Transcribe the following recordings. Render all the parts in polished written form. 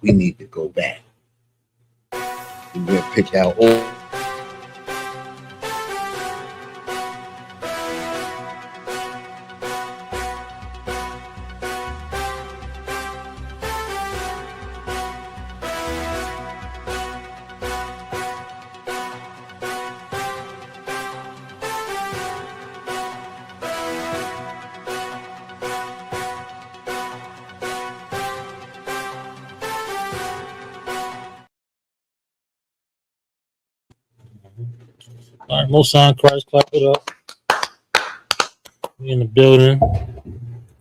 we need to go back. We're going to pick out all. All right, most sign Christ, clap it up. We in the building.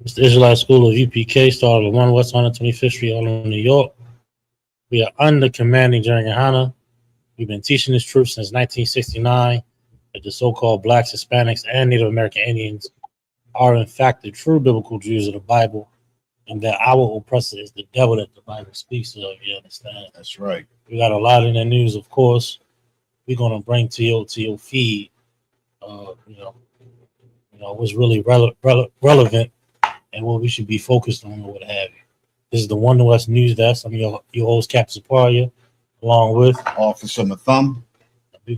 It's the Israelite School of UPK, started at 1 West 125th Street, Harlem, New York. We are under commanding General Yohana. We've been teaching this truth since 1969 that the so-called blacks, Hispanics, and Native American Indians are in fact the true biblical Jews of the Bible, and that our oppressor is the devil that the Bible speaks of. You understand? That's right. We got a lot in the news, of course. We're gonna bring to your feed, what's really relevant and what we should be focused on or what have you. This is the One West News Desk. I'm your host, Captain Zaparia, along with Officer Mathum. We're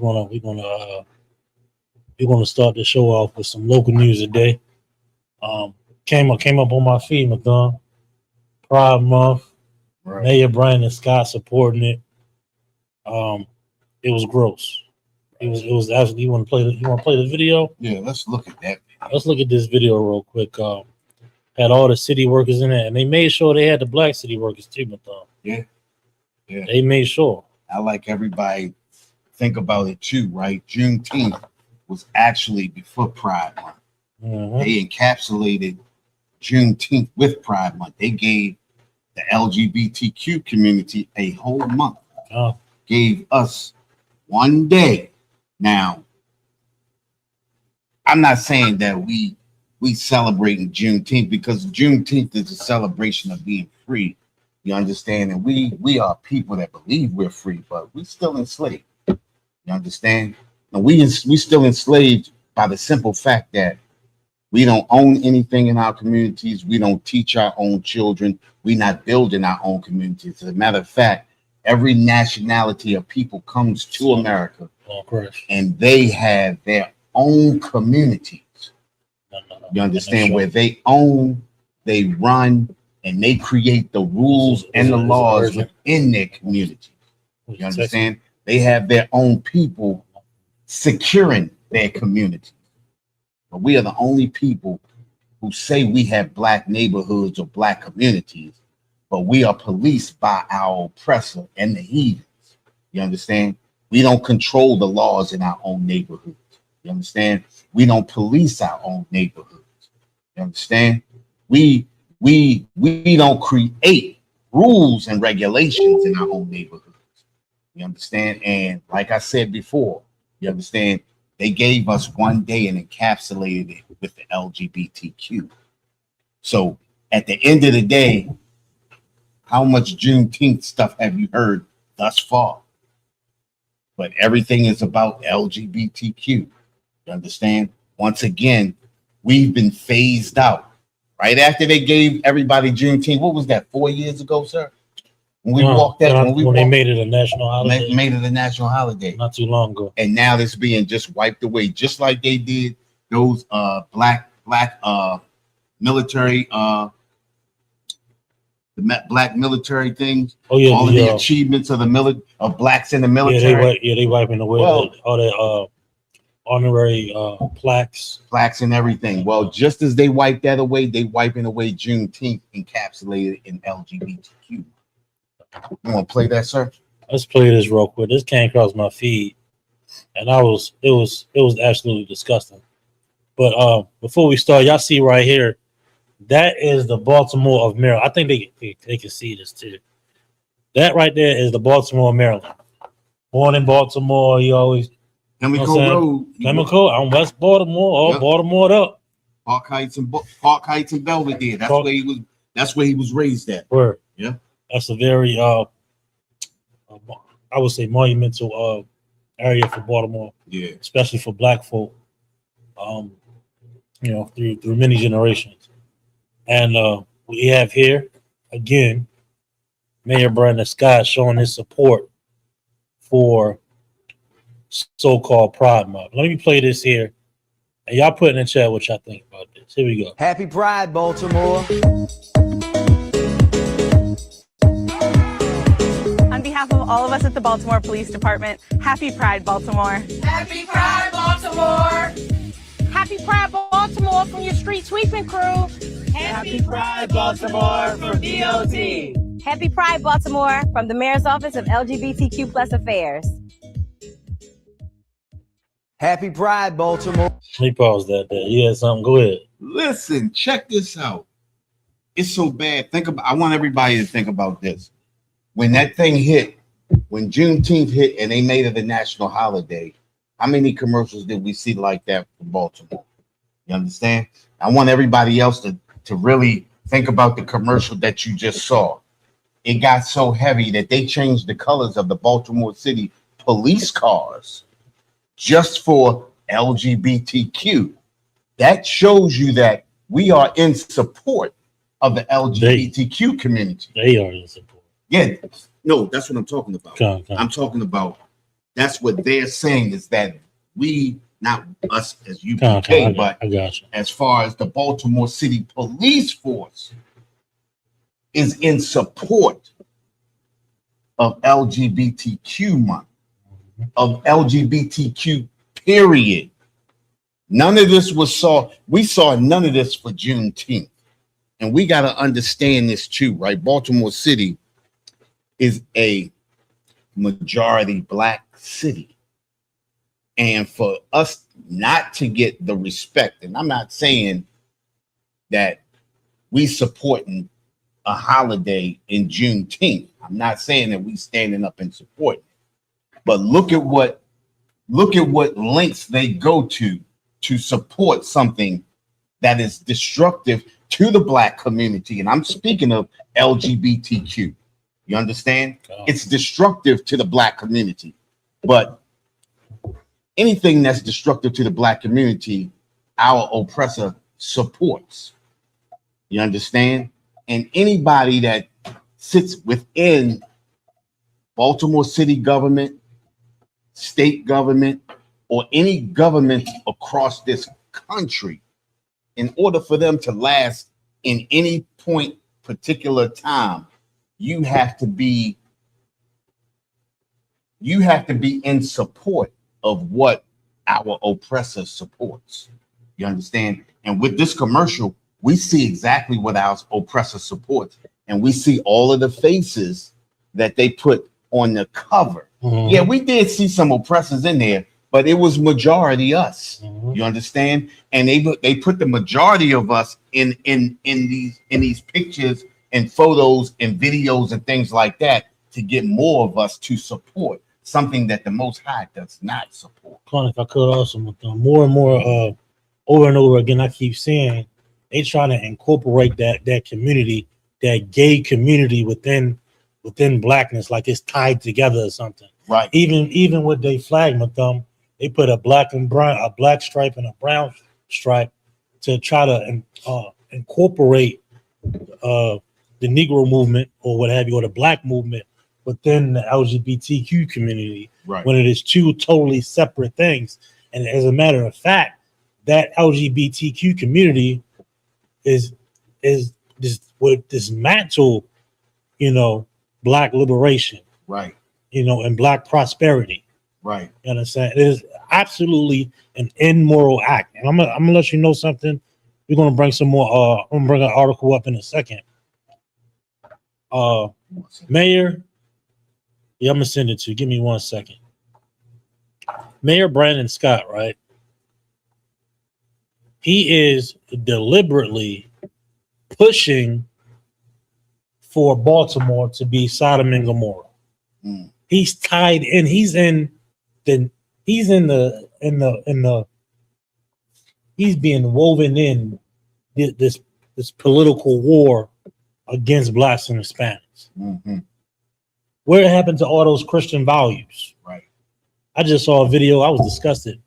gonna start the show off with some local news today. Came up on my feed, Mathum. Pride Month. Right. Mayor Brandon Scott supporting it. It was gross. It was actually. You want to play the video? Yeah, let's look at that. Let's look at this video real quick. Had all the city workers in it, and they made sure they had the black city workers too, Mathum. Yeah. They made sure. I like everybody think about it too, right? Juneteenth was actually before Pride Month. Mm-hmm. They encapsulated Juneteenth with Pride Month. They gave the LGBTQ community a whole month. Gave us one day. Now, I'm not saying that we celebrating Juneteenth, because Juneteenth is a celebration of being free. You understand? And we are people that believe we're free, but we still enslaved. You understand? And we still enslaved by the simple fact that we don't own anything in our communities. We don't teach our own children. We're not building our own communities. As a matter of fact, every nationality of people comes to America, and they have their own communities. You understand? Where they own, they run, and they create the rules and the laws within their community. You understand? They have their own people securing their community. But we are the only people who say we have black neighborhoods or black communities, but we are policed by our oppressor and the heathens. You understand? We don't control the laws in our own neighborhoods. You understand? We don't police our own neighborhoods. You understand? We don't create rules and regulations in our own neighborhoods. You understand? And like I said before, you understand, they gave us one day and encapsulated it with the LGBTQ. So at the end of the day, how much Juneteenth stuff have you heard thus far? But everything is about LGBTQ. You understand? Once again, we've been phased out. Right after they gave everybody Juneteenth, what was that, 4 years ago, sir? When we walked that, when they made it a national holiday. Made it a national holiday. Not too long ago. And now it's being just wiped away, just like they did those black military black military things. Oh yeah, all of the achievements of of blacks in the military. They wiping away all that honorary plaques and everything. Well, just as they wiped that away, they wiping away Juneteenth encapsulated in LGBTQ. You want to play that, sir? Let's play this real quick. This came across my feed, and it was absolutely disgusting. But before we start, y'all see right here, that is the Baltimore of Maryland. I think they can see this too. That right there is the Baltimore of Maryland. Born in Baltimore, he always Chemical Road. Chemical. I'm West Baltimore. All Baltimore up. Park Heights and Belvedere. That's where he was raised at. Word. Yeah. That's a very I would say monumental area for Baltimore. Yeah. Especially for black folk. Through many generations. And we have here again Mayor Brandon Scott showing his support for so-called Pride Month. Let me play this here, and y'all put in the chat what y'all think about this. Here we go. Happy Pride, Baltimore. On behalf of all of us at the Baltimore Police Department, Happy Pride, Baltimore. Happy Pride, Baltimore! Happy Pride, Baltimore from your street sweeping crew. Happy Pride, Baltimore from DOT! Happy Pride, Baltimore from the Mayor's Office of LGBTQ Plus Affairs. Happy Pride, Baltimore. Let me pause that there. You had something? Go ahead. Listen, check this out. It's so bad. I want everybody to think about this. When that thing hit, when Juneteenth hit and they made it a national holiday, how many commercials did we see like that for Baltimore? You understand? I want everybody else to really think about the commercial that you just saw. It got so heavy that they changed the colors of the Baltimore City police cars just for LGBTQ. That shows you that we are in support of the LGBTQ community. They are in support. Yeah, no, that's what I'm talking about. Come. I'm talking about that's what they're saying is that we, not us as UPK, but I got you. as far as the Baltimore City Police Force is in support of LGBTQ month, of LGBTQ period. None of this we saw none of this for Juneteenth. And we got to understand this too, right? Baltimore City is a majority Black city. And for us not to get the respect, and I'm not saying that we supporting a holiday in Juneteenth. I'm not saying that we standing up and supporting. But look at what lengths they go to support something that is destructive to the Black community. And I'm speaking of LGBTQ. You understand? It's destructive to the Black community. But anything that's destructive to the Black community, our oppressor supports. You understand? And anybody that sits within Baltimore city government, state government, or any government across this country, in order for them to last in any particular time, you have to be in support of what our oppressor supports. You understand? And with this commercial, we see exactly what our oppressor supports, and we see all of the faces that they put on the cover. Mm-hmm. Yeah, we did see some oppressors in there, but it was majority us. Mm-hmm. You understand? And they put the majority of us in these pictures and photos and videos and things like that to get more of us to support something that the Most High does not support. Con, if I could also, more and more over and over again, I keep saying they trying to incorporate that community, that gay community within Blackness, like it's tied together or something. Right. Even with their flag, they put a black and brown, a black stripe and a brown stripe to try to incorporate the Negro movement or what have you, or the Black movement within the LGBTQ community. Right. When it is two totally separate things. And as a matter of fact, that LGBTQ community is this would dismantle, Black liberation, right? And Black prosperity, right? You understand? It is absolutely an immoral act. And I'm gonna let you know something. We're gonna bring some more. I'm gonna bring an article up in a second. Mayor, I'm gonna send it to you. Give me 1 second. Mayor Brandon Scott, right? He is deliberately pushing for Baltimore to be Sodom and Gomorrah. Mm. He's tied in. He's being woven in this political war against Blacks and Hispanics. Mm-hmm. Where happened to all those Christian values? Right. I just saw a video. I was disgusted.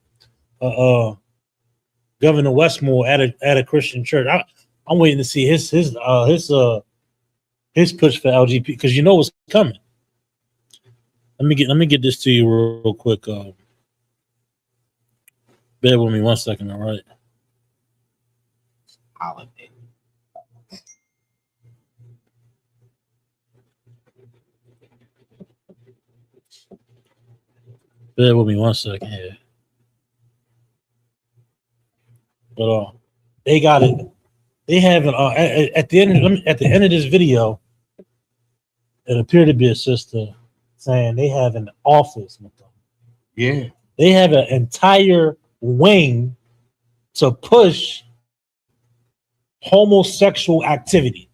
Governor Westmore at a Christian church. I'm waiting to see his his push for LGBT, because you know what's coming. Let me get this to you real quick. Bear with me 1 second, all right? Holiday. Bear with me 1 second here. But they got it. They have it at the end of this video. It appeared to be a sister saying they have an office with them. Yeah. They have an entire wing to push homosexual activity,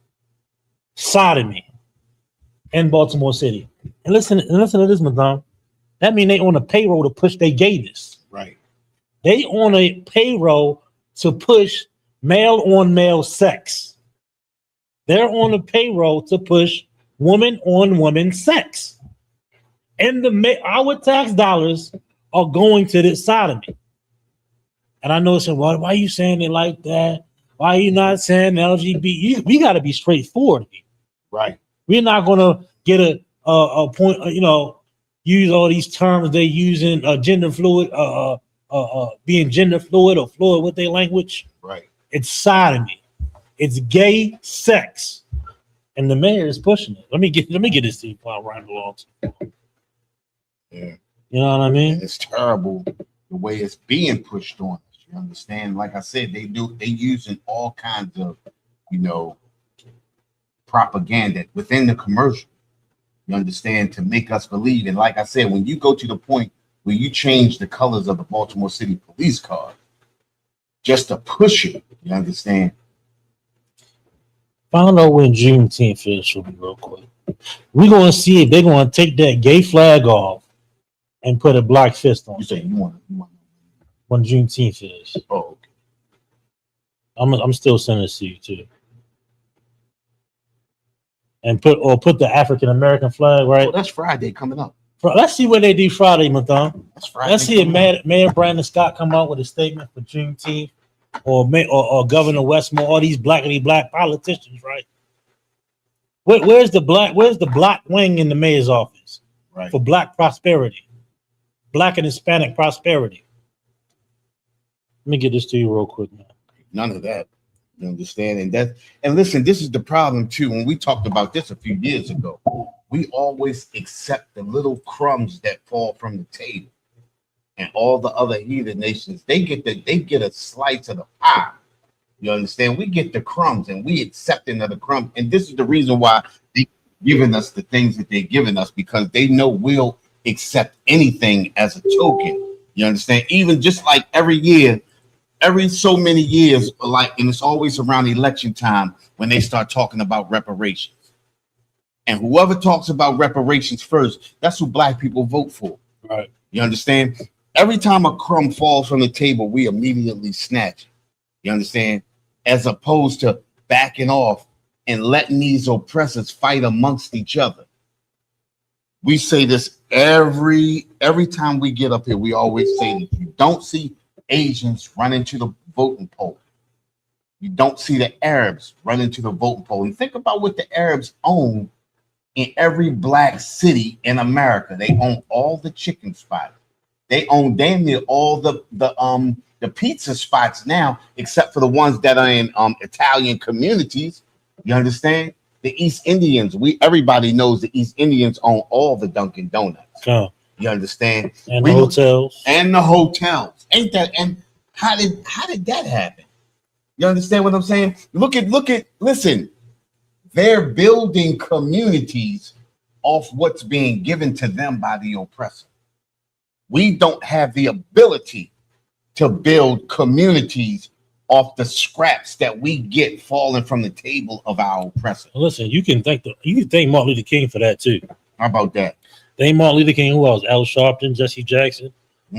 sodomy in Baltimore City. And listen to this, madame. That means they on a payroll to push their gayness. Right. They on a payroll to push male on male sex. They're on a payroll to push woman on woman sex. And our tax dollars are going to this sodomy. And I know saying, well, why are you saying it like that? Why are you not saying LGBT? We got to be straightforward here. Right. We're not going to get a point, use all these terms they using, gender fluid, being gender fluid or fluid with their language. Right. It's sodomy. It's gay sex. And the mayor is pushing it. Let me get this to you while Ryan belongs. Yeah. You know what I mean? And it's terrible the way it's being pushed on us. You understand? Like I said, they using all kinds of, propaganda within the commercial. You understand, to make us believe. And like I said, when you go to the point where you change the colors of the Baltimore City police car just to push it, you understand? Find out when Juneteenth is for me real quick. We're going to see if they're going to take that gay flag off and put a black fist on You say you want when Juneteenth is. Oh, okay. I'm still sending this to you too. And put the African American flag, right? Oh, that's Friday coming up. Let's see what they do Friday, Madame. That's Friday. Let's see if Mayor Brandon Scott come out with a statement for Juneteenth, or Governor Westmore, all these black politicians, right? Where's the black wing in the mayor's office? Right. For black prosperity, black and Hispanic prosperity. Let me get this to you real quick, man. None of that. You understand? And listen, this is the problem too. When we talked about this a few years ago, we always accept the little crumbs that fall from the table. And all the other heathen nations, they get a slice of the pie. You understand? We get the crumbs and we accepting of the crumb. And this is the reason why they're giving us the things that they're giving us, because they know we'll accept anything as a token. You understand? Even just like every year, every so many years, and it's always around election time when they start talking about reparations. And whoever talks about reparations first, that's who black people vote for. Right. You understand? Every time a crumb falls from the table, we immediately snatch it. You understand? As opposed to backing off and letting these oppressors fight amongst each other. We say this every time we get up here. We always say that you don't see Asians run into the voting poll. You don't see the Arabs run into the voting poll. And think about what the Arabs own in every black city in America. They own all the chicken spots. They own damn near all the pizza spots now, except for the ones that are in Italian communities. You understand? The East Indians, everybody knows the East Indians own all the Dunkin' Donuts. Oh. You understand? And the hotels. And the hotels. Ain't that? And how did that happen? You understand what I'm saying? Listen, they're building communities off what's being given to them by the oppressor. We don't have the ability to build communities off the scraps that we get falling from the table of our oppressor. Listen, you can thank Martin Luther King for that too. How about that? Thank Martin Luther King. Who else? Al Sharpton, Jesse Jackson,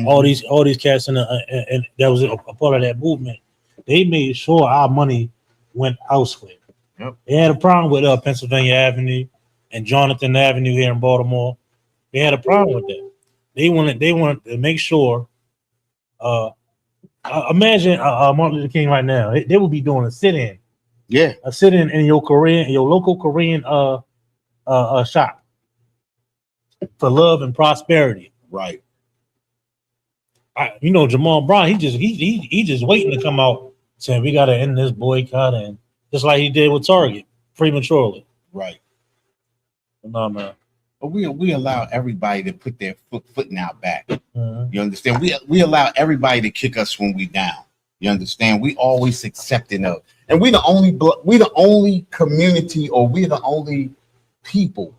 all these cats and that was a part of that movement. They made sure our money went elsewhere. Yep. They had a problem with Pennsylvania Avenue and Jonathan Avenue here in Baltimore. They had a problem with that. They wanted to make sure. Imagine Martin Luther King right now. They would be doing a sit-in Yeah, sit in your local Korean shop for love and prosperity. right. Jamal Brown, he just waiting to come out saying we got to end this boycott, and just like he did with Target prematurely. Right. No, man. But we allow everybody to put their foot in our back. Mhm. You understand? We allow everybody to kick us when we down. You understand? We always accepting of, and we the only community, or we're the only people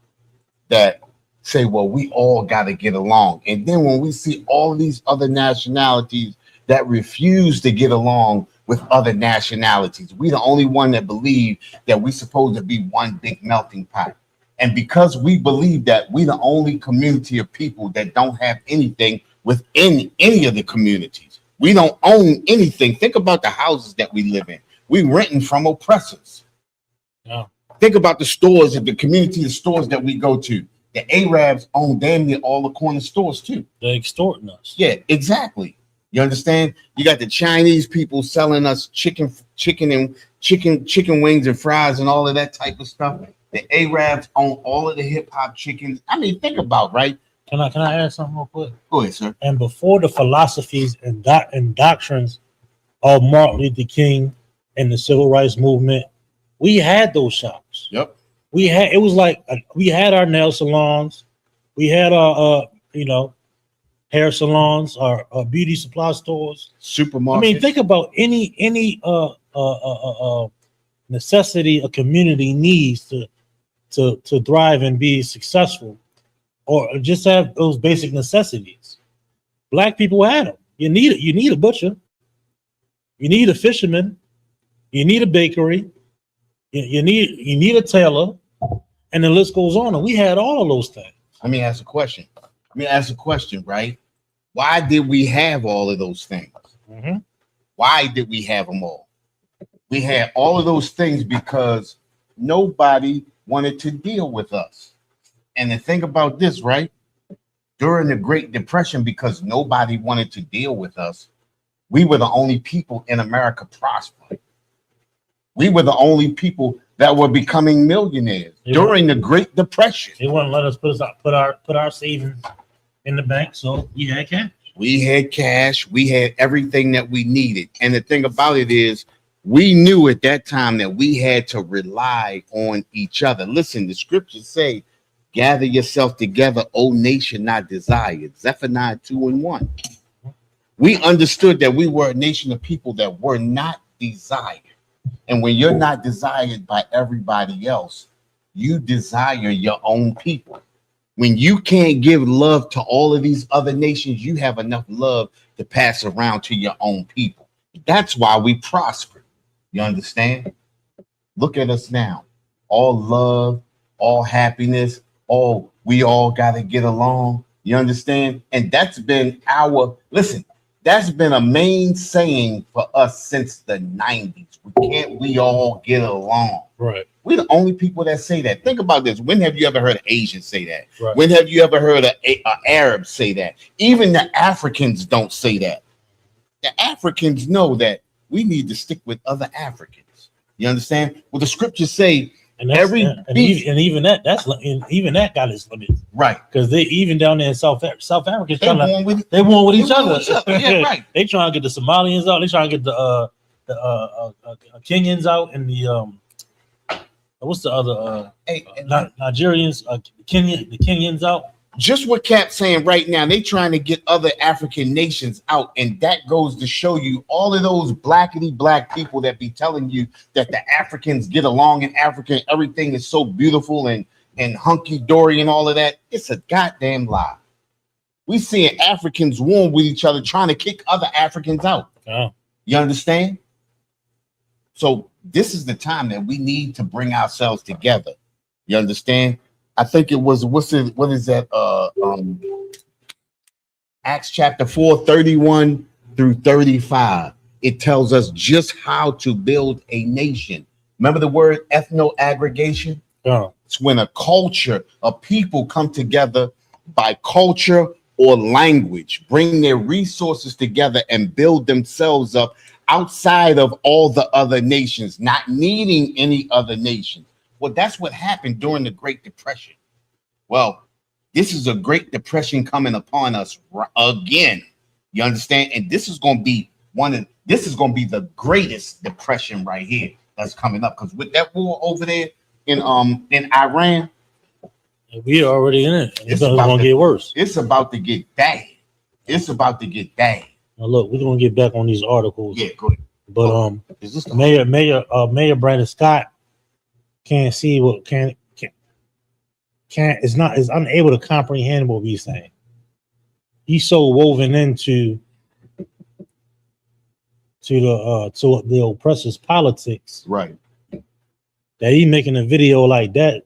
that say, well, we all got to get along. And then when we see all of these other nationalities that refuse to get along with other nationalities, we the only one that believe that we're supposed to be one big melting pot. And because we believe that, we the only community of people that don't have anything within any of the communities. We don't own anything. Think about the houses that we live in. We renting from oppressors. Yeah. Think about the stores and the community of stores that we go to. The Arabs own damn near all the corner stores too. They're extorting us. Yeah, exactly. You understand? You got the Chinese people selling us chicken wings and fries and all of that type of stuff. The Arabs own all of the hip hop chickens. I mean, think about, right? Can I add something real quick? Go ahead, sir. And before the philosophies and doctrines of Martin Luther King and the Civil Rights Movement, we had those shops. Yep. We had our nail salons, we had our hair salons, our beauty supply stores, Supermarkets. I mean, think about any necessity a community needs to thrive and be successful, or just have those basic necessities. Black people had them. You need a butcher, you need a fisherman, you need a bakery, you need a tailor, and the list goes on. And we had all of those things. Let me ask a question, right? Why did we have all of those things? Mm-hmm. Why did we have them all? We had all of those things because nobody wanted to deal with us. And the thing about this, right? During the Great Depression, because nobody wanted to deal with us, we were the only people in America prospering. We were the only people that were becoming millionaires during the Great Depression. They wouldn't let us put our savings in the bank, so we had cash. We had cash. We had everything that we needed. And the thing about it is, we knew at that time that we had to rely on each other. Listen, the scriptures say, gather yourself together, O nation not desired. Zephaniah 2:1. We understood that we were a nation of people that were not desired. And when you're not desired by everybody else, you desire your own people. When you can't give love to all of these other nations, you have enough love to pass around to your own people. That's why we prosper. You understand? Look at us now. All love, all happiness, we all got to get along. You understand? And that's been that's been a main saying for us since the 90s. We all get along. Right. We're the only people that say that. Think about this. When have you ever heard an Asian say that? Right. When have you ever heard an Arab say that? Even the Africans don't say that. The Africans know that we need to stick with other Africans. You understand? Well, the scriptures say even that got its limits, right? Because they even down there in South Africa, they won with each other. Yeah, right. They trying to get the Somalians out. They trying to get the Kenyans out, and the what's the other Nigerians? The Kenyans out. Just what Cap's saying right now, they trying to get other African nations out, and that goes to show you all of those blackity black people that be telling you that the Africans get along in Africa and everything is so beautiful and hunky-dory and all of that. It's a goddamn lie. We seeing Africans warm with each other trying to kick other Africans out. Oh. You understand? So this is the time that we need to bring ourselves together. You understand? I think it was, what is that? Acts chapter 4, 31 through 35. It tells us just how to build a nation. Remember the word ethno-aggregation? Yeah. It's when a culture, a people come together by culture or language, bring their resources together and build themselves up outside of all the other nations, not needing any other nation. Well, that's what happened during the Great Depression. Well, this is a Great Depression coming upon us again. You understand? And this is going to be the greatest depression right here that's coming up, because with that war over there in Iran, we are already in it. It's going to get worse. It's about to get bad. It's about to get bad. Now look, we're going to get back on these articles. Yeah, go ahead. But is this Mayor Brandon Scott can't see what is unable to comprehend what we're saying. He's so woven into the oppressor's politics, right, that he making a video like that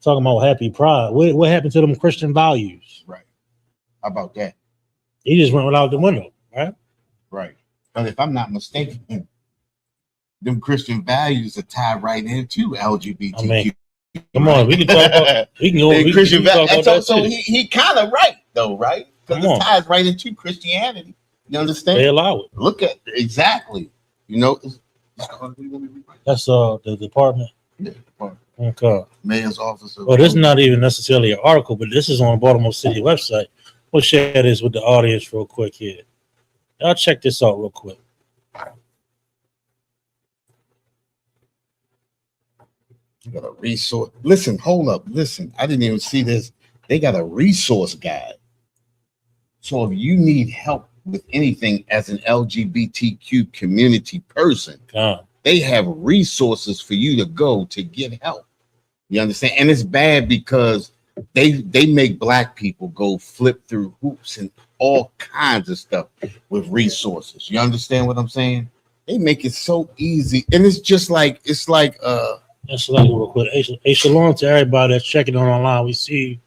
talking about happy pride. What happened to them Christian values? Right. How about that? He just went out the window, right? Right. But if I'm not mistaken, them Christian values are tied right into LGBTQ. I mean, come on, we can talk about Christian values. So that he kind of right though, right? Because it ties right into Christianity. You understand? They allow it. Look at exactly. You know, that's the department. Yeah, department. Okay. Mayor's office. Well, this is not even necessarily an article, but this is on Baltimore City website. We'll share this with the audience real quick here. Y'all check this out real quick. You got a resource. Listen, hold up. Listen, I didn't even see this. They got a resource guide. So if you need help with anything as an LGBTQ community person, they have resources for you to go to get help. You understand? And it's bad because they make black people go flip through hoops and all kinds of stuff with resources. You understand what I'm saying? They make it so easy. And it's just like, it's like real quick. Hey, shalom to everybody that's checking on online. We see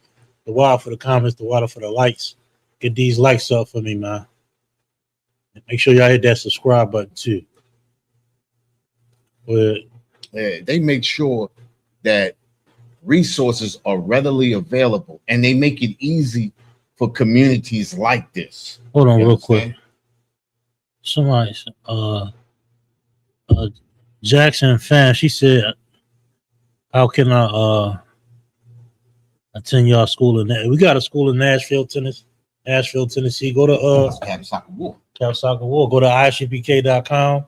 the water for the comments, the water for the likes. Get these likes up for me, man. And make sure y'all hit that subscribe button too. But yeah, they make sure that resources are readily available, and they make it easy for communities like this. Hold on real quick. Somebody, Jackson fan, she said, how can I attend y'all school in that? We got a school in Nashville, Tennessee. Go to Cap Soccer War. Go to ISUPK.com.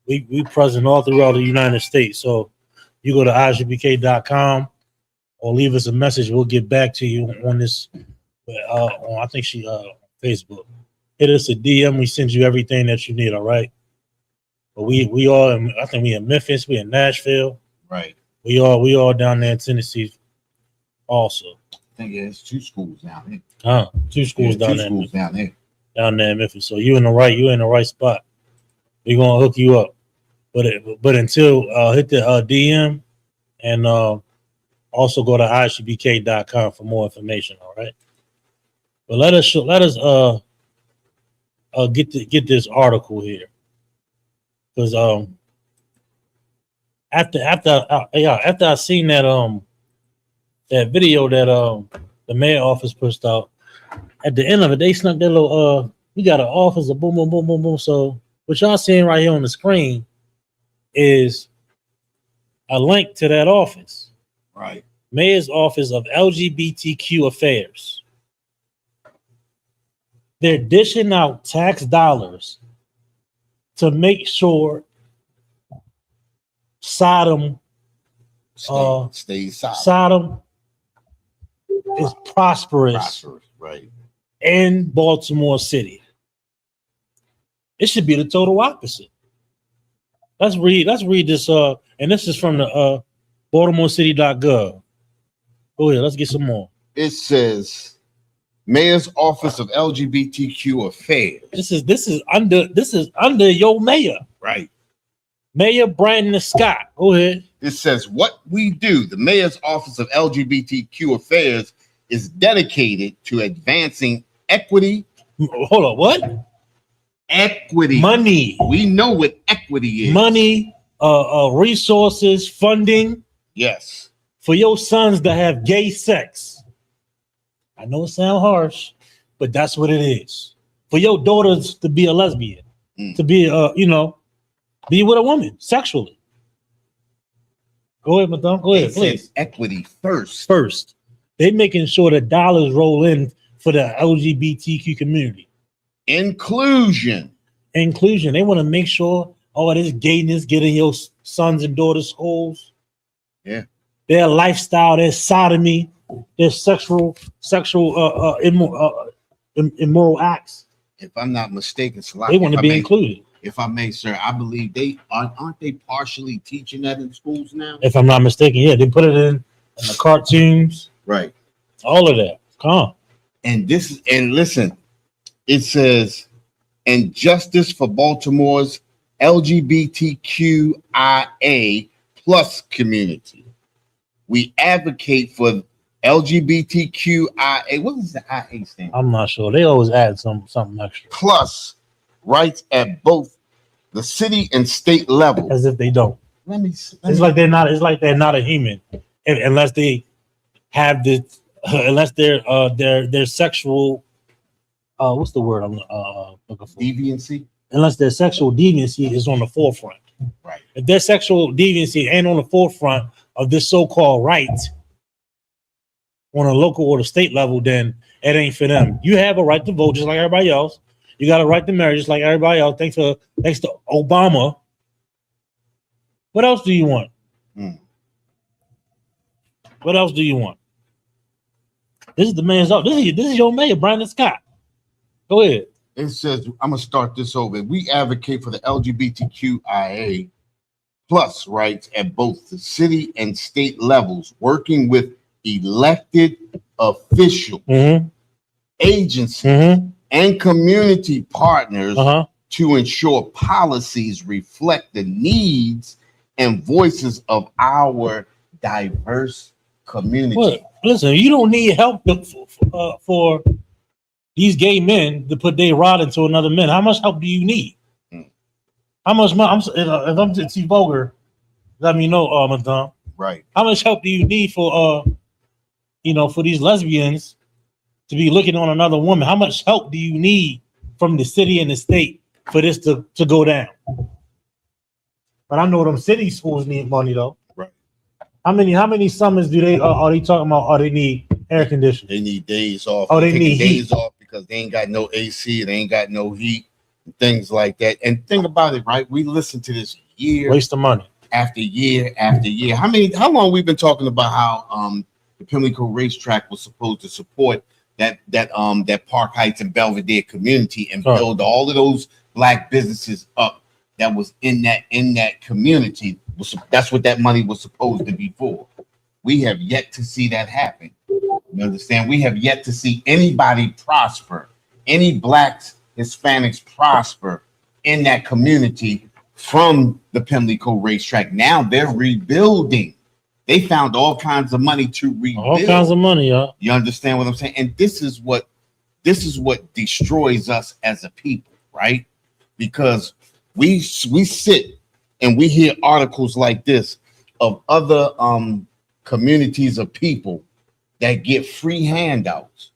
We present all throughout the United States. So you go to ISUPK.com or leave us a message. We'll get back to you on this. I think she Facebook. Hit us a DM. We send you everything that you need. All right. But we all. I think we in Memphis. We in Nashville. Right. We all down there in Tennessee. Also. I think it's 2 schools down here. Two schools down there. Down there in Memphis. So you in the right spot. We're gonna hook you up. But until hit the DM and also go to ISUPK.com for more information. All right. But let us get this article here, because after I seen that that video that the mayor office pushed out, at the end of it they snuck that little we got an office of boom boom boom boom boom. So what y'all seeing right here on the screen is a link to that office. Right. Mayor's Office of LGBTQ Affairs. They're dishing out tax dollars to make sure Sodom stays Sodom is prosperous right, in Baltimore City. It should be the total opposite. Let's read this and this is from the BaltimoreCity.gov. Go ahead, let's get some more. It says Mayor's Office of LGBTQ Affairs. This is under your mayor. Right. Mayor Brandon Scott. Go ahead. It says what we do, the Mayor's Office of LGBTQ Affairs, is dedicated to advancing equity. Hold on, what? Equity. Money. We know what equity is. Money, resources, funding. Yes. For your sons to have gay sex. I know it sounds harsh, but that's what it is. For your daughters to be a lesbian, Mm. to be be with a woman sexually. Go ahead, madam. Go They ahead, said please. equity first. First, they making sure the dollars roll in for the LGBTQ community. Inclusion. Inclusion. They want to make sure all this gayness get in your sons and daughters' schools. Yeah. Their lifestyle, their sodomy, their sexual immoral acts. If I'm not mistaken, They want to be included. If I may, sir, I believe they aren't they partially teaching that in schools now? If I'm not mistaken, yeah, they put it in the cartoons, Right. all of that. Come on. And listen, it says, and justice for Baltimore's LGBTQIA plus community. We advocate for LGBTQIA. What does the IA stand for? I'm not sure. They always add something extra. Plus rights at both the city and state level. As if they don't. It's like they're not a human unless they have this unless their sexual what's the word I'm looking for? Deviancy. Unless their sexual deviancy is on the forefront. Right. If their sexual deviancy ain't on the forefront of this so-called right on a local or the state level, then it ain't for them. You have a right to vote just like everybody else. You got a right to marry just like everybody else. Thanks to Obama. What else do you want? What else do you want? This is the man's up. This is your mayor, Brandon Scott. Go ahead. It says, I'm gonna start this over. We advocate for the LGBTQIA plus rights at both the city and state levels, working with elected officials, agencies, and community partners to ensure policies reflect the needs and voices of our diverse community. Well, listen, you don't need help for these gay men to put their rod into another man. How much help do you need? How much money? If I'm too vulgar, let me know, madam. Right. How much help do you need for for these lesbians to be looking on another woman? How much help do you need from the city and the state for this to go down? But I know them city schools need money though. Right. How many summers do they are they talking about? They need air conditioning. They need days off. Oh, they need days off because they ain't got no AC, they ain't got no heat, things like that. And think about it, right? We listen to this year, Waste of money. after year after year. How long we've been talking about how the Pimlico racetrack was supposed to support that Park Heights and Belvedere community and build all of those black businesses up that was in that community. That's what that money was supposed to be for. We have yet to see that happen. You understand? We have yet to see anybody prosper, any blacks, Hispanics prosper in that community from the Pimlico racetrack. Now they're rebuilding. They found all kinds of money to rebuild. All kinds of money, y'all. You understand what I'm saying? And this is what destroys us as a people, right? Because we sit and we hear articles like this of other communities of people that get free handouts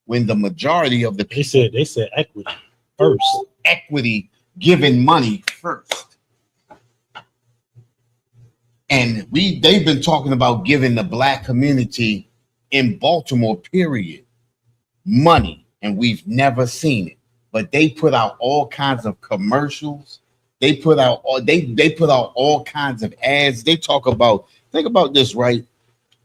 when the majority of the people they said equity first. Equity giving money first. And they've been talking about giving the black community in Baltimore, period, money, and we've never seen it. But they put out all kinds of commercials. They put out all kinds of ads. They talk about, think about this, right?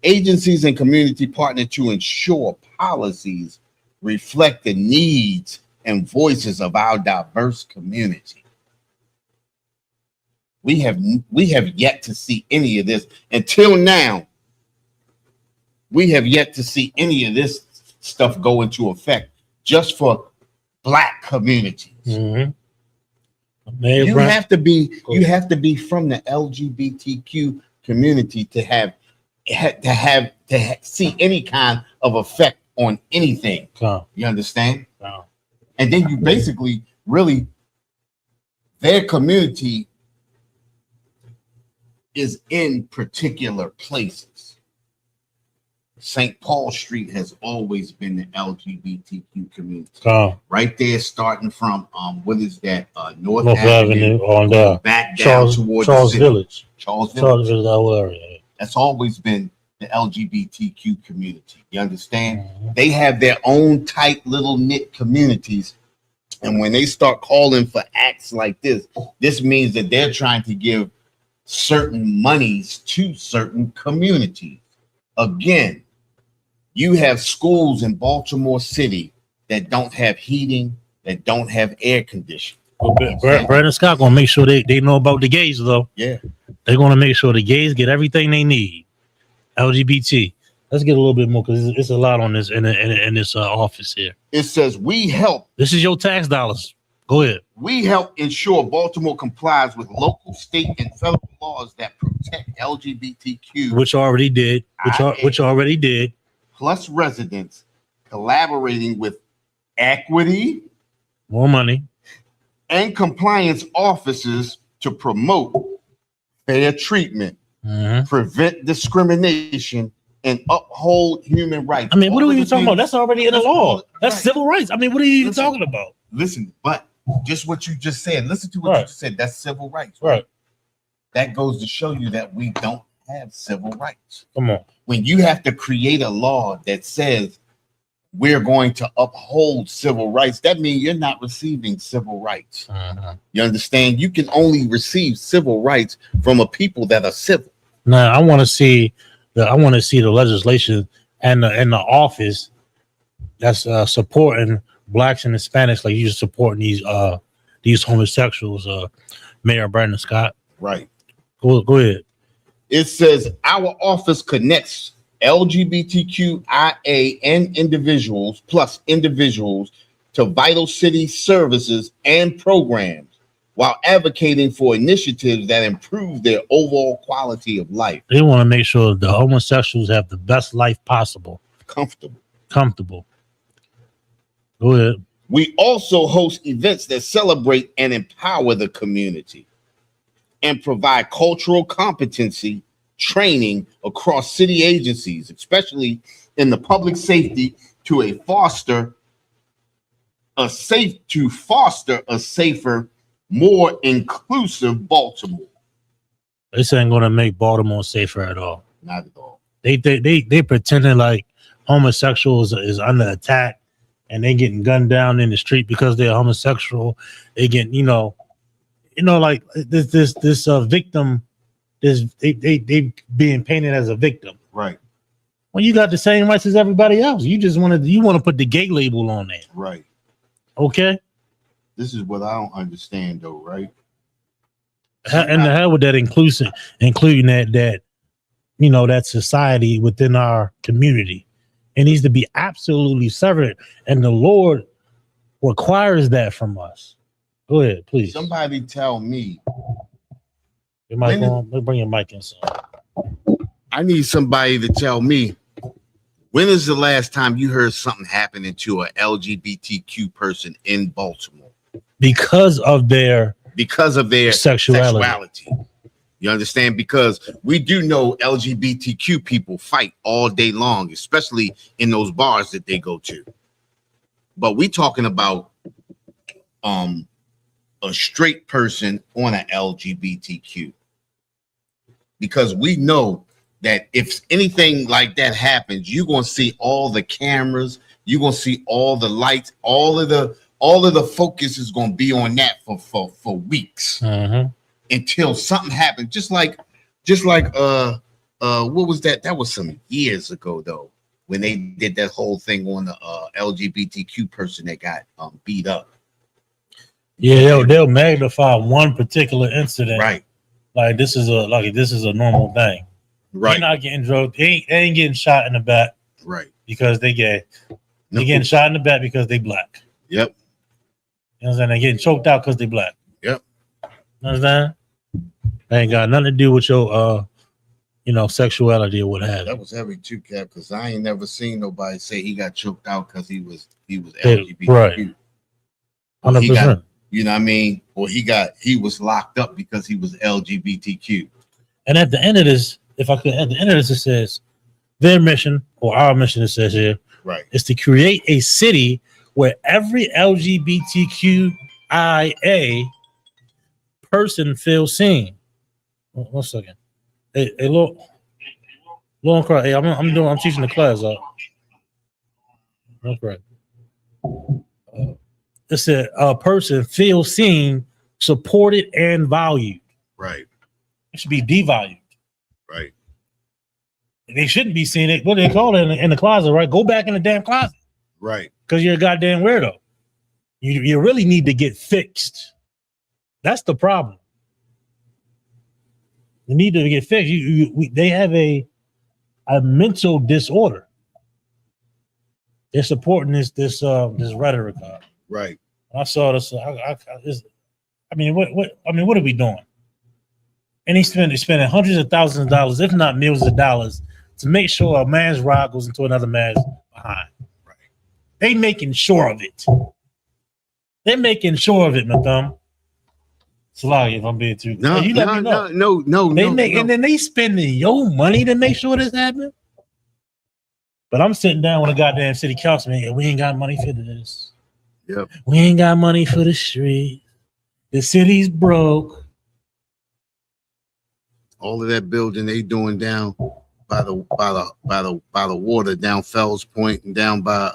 Agencies and community partner to ensure policies reflect the needs and voices of our diverse community. We have yet to see any of this until now. We have yet to see any of this stuff go into effect just for black communities. Mm-hmm. You have to be from the LGBTQ community to see any kind of effect on anything. You understand? And then you basically really, their community is in particular places. St. Paul Street has always been the LGBTQ community. Right there, starting from what is that? North Avenue on going back down towards Charles the city. Village. Charles Village, Village. that whole area. That's always been the LGBTQ community. You understand? They have their own tight little knit communities. And when they start calling for acts like this means that they're trying to give certain monies to certain communities. Again, you have schools in Baltimore City that don't have heating, that don't have air conditioning. Brandon Scott gonna make sure they know about the gays though. Yeah, they're gonna make sure the gays get everything they need. LGBT. Let's get a little bit more because it's a lot on this in this office here. It says we help. This is your tax dollars. Go ahead. We help ensure Baltimore complies with local, state, and federal laws that protect LGBTQ, Which already did. Which already did. Plus residents, collaborating with equity, more money, and compliance officers to promote fair treatment, prevent discrimination, and uphold human rights. I mean, what are we even talking about? That's already in the law. That's civil rights. I mean, what are you even talking about? Listen, but just what you just said. Listen to what you just said. That's civil rights. Right. That goes to show you that we don't have civil rights. Come on. When you have to create a law that says we're going to uphold civil rights, that means you're not receiving civil rights. You understand? You can only receive civil rights from a people that are civil. Now, I want to see the legislation and the office that's supporting blacks and Hispanics, like you're supporting these homosexuals. Mayor Brandon Scott. Right. Go ahead. It says our office connects LGBTQIA and individuals to vital city services and programs while advocating for initiatives that improve their overall quality of life. They want to make sure the homosexuals have the best life possible. Comfortable. Go ahead. We also host events that celebrate and empower the community and provide cultural competency training across city agencies, especially in the public safety, to foster a safer, more inclusive Baltimore. This ain't gonna make Baltimore safer at all. Not at all. They pretending like homosexuals is under attack and they getting gunned down in the street because they're homosexual. They get like this victim. They being painted as a victim. Right. Well, you got the same rights as everybody else. You just want to put the gay label on there. Right. Okay. This is what I don't understand though, right? And the hell with that including that that society within our community. It needs to be absolutely severed. And the Lord requires that from us. Go ahead, please. Somebody tell me. Your mic on. Let's bring your mic in, son. I need somebody to tell me, when is the last time you heard something happening to a LGBTQ person in Baltimore? Because of their sexuality. You understand? Because we do know LGBTQ people fight all day long, especially in those bars that they go to. But we talking about a straight person on an LGBTQ. Because we know that if anything like that happens, you're gonna see all the cameras, you're gonna see all the lights, all of the focus is gonna be on that for weeks until something happens. Just like what was that? That was some years ago though, when they did that whole thing on the LGBTQ person that got beat up. Yeah, they'll magnify one particular incident. Right. Like this is a normal thing. Right. They're not getting drugged. They ain't getting shot in the back. Right. Because they gay. They're getting shot in the back because they black. Yep. You know what I'm saying? They're getting choked out because they black. Yep. You know what I'm saying? They ain't got nothing to do with your sexuality or what have you. That was heavy too, Cap, because I ain't never seen nobody say he got choked out because he was LGBTQ. Right. 100%. You know what I mean? Or he was locked up because he was LGBTQ. And at the end of this, it says their mission or our mission, it says here, Right. is to create a city where every LGBTQIA person feels seen. 1 second. Hey, look, cry. Hey, I'm teaching the class out. Okay. It said a person feels seen, supported, and valued. Right. It should be devalued. Right. They shouldn't be seen it. What do they call it in the closet, right? Go back in the damn closet. Right. Because you're a goddamn weirdo. You really need to get fixed. That's the problem. You need to get fixed. They have a mental disorder. They're supporting this rhetoric. Right. I saw this. What are we doing? And he's spending hundreds of thousands of dollars, if not millions of dollars, to make sure a man's rod goes into another man's behind. Right. They making sure of it. They're making sure of it, my thumb. Salagi, if I'm being too. No, Hey, you let me know. No. And then they spending your money to make sure this happens. But I'm sitting down with a goddamn city councilman. And we ain't got money for this. Yep. We ain't got money for the street. The city's broke. All of that building they doing down by the water, down Fells Point and down by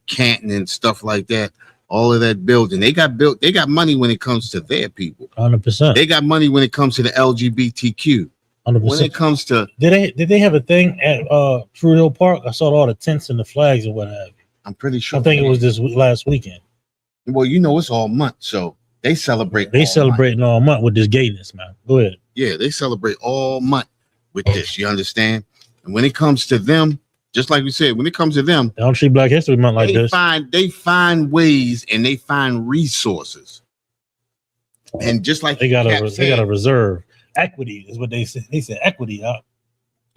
Canton and stuff like that. All of that building they got money when it comes to their people. 100%. They got money when it comes to the LGBTQ. 100%. When it comes to did they have a thing at Fruit Hill Park? I saw all the tents and the flags and what have you. I'm pretty sure. I think it was this last weekend. Well, it's all month, so they celebrate. They celebrating all month with this gayness, man. Go ahead. Yeah, they celebrate all month with this. You understand? And when it comes to them, just like we said, when it comes to them, they don't treat Black History Month like this. They find ways and they find resources. And just like they got a reserve. Equity is what they said. They said equity.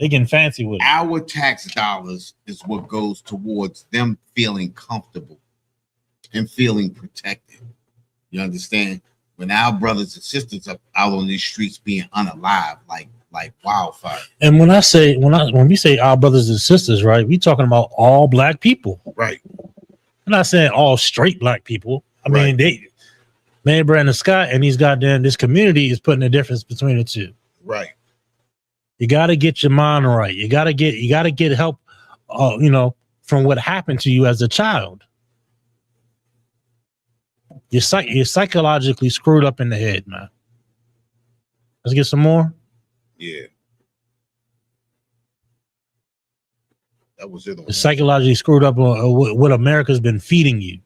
They getting fancy with it. Our tax dollars is what goes towards them feeling comfortable and feeling protected. You understand? When our brothers and sisters are out on these streets being unalive like wildfire. And when we say our brothers and sisters, right, we talking about all Black people. Right. I'm not saying all straight Black people. I mean, man, Brandon Scott and this community is putting a difference between the two. Right. You got to get your mind right. You got to get help, from what happened to you as a child. You're psychologically screwed up in the head, man. Let's get some more. Yeah. That was it. You're psychologically screwed up on what America's been feeding you.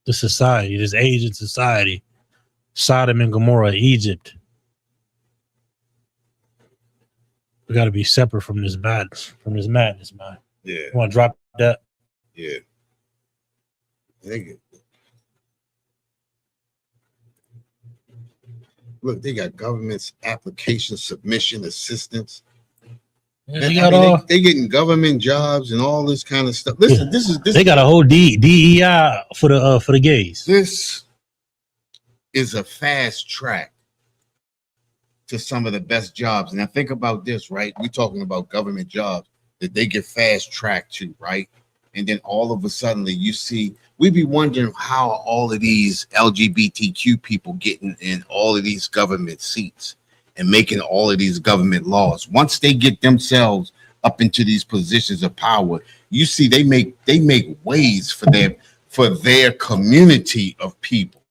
The society, this Asian society, Sodom and Gomorrah, Egypt. We got to be separate from this madness, man. Yeah. You want to drop that? Yeah. Look, they got government's application submission assistance. Yeah, they getting government jobs and all this kind of stuff. Listen, this. They got a whole DEI for the gays. This is a fast track to some of the best jobs. And I think about this, right? We're talking about government jobs that they get fast tracked to, right? And then all of a sudden, you see, we be wondering how all of these LGBTQ people getting in all of these government seats and making all of these government laws. Once they get themselves up into these positions of power, you see they make ways for their community of people.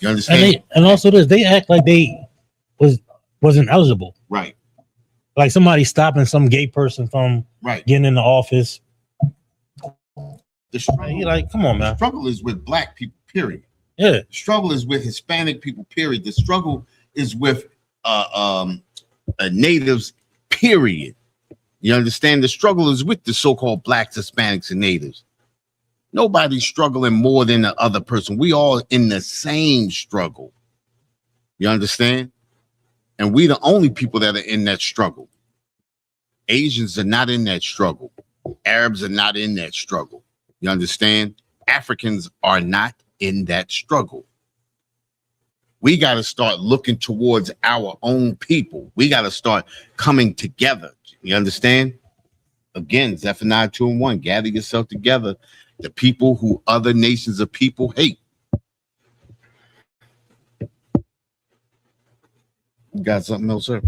You understand? And also they act like they wasn't eligible. Right. Like somebody stopping some gay person from getting in the office. The struggle, come on, man. The struggle is with Black people, period. Yeah. The struggle is with Hispanic people, period. The struggle is with natives, period. You understand? The struggle is with the so-called Blacks, Hispanics, and natives. Nobody's struggling more than the other person. We all in the same struggle. You understand? And we the only people that are in that struggle. Asians are not in that struggle. Arabs are not in that struggle. You understand? Africans are not in that struggle. We got to start looking towards our own people. We got to start coming together. You understand? Again, Zephaniah 2:1, gather yourself together. The people who other nations of people hate. You got something else, sir?